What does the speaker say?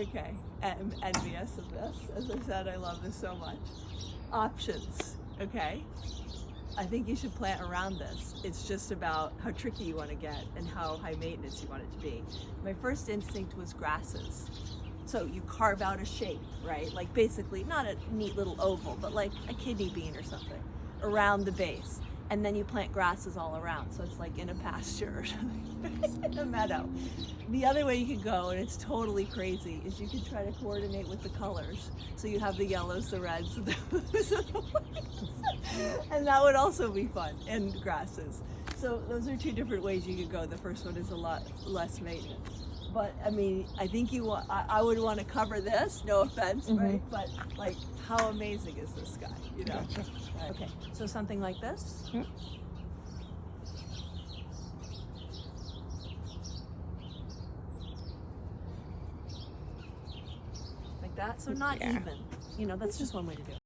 Okay, I'm envious of this. As I said, I love this so much. Options, okay? I think you should plant around this. It's just about how tricky you want to get and how high maintenance you want it to be. My first instinct was grasses. So you carve out a shape, right? Like basically not a neat little oval, but like a kidney bean or something around the base. And then you plant grasses all around. So it's like in a pasture or something, in a meadow. The other way you could go, and it's totally crazy, is you could try to coordinate with the colors. So you have the yellows, the reds, the blues, and the whites. And that would also be fun, and grasses. So those are two different ways you could go. The first one is a lot less maintenance. But I mean, I think you want, I would want to cover this, no offense, right? But like, how amazing is this guy, you know? Gotcha. Okay, so something like this. Yep. Like that, so not Yeah. even. You know, that's just one way to do it.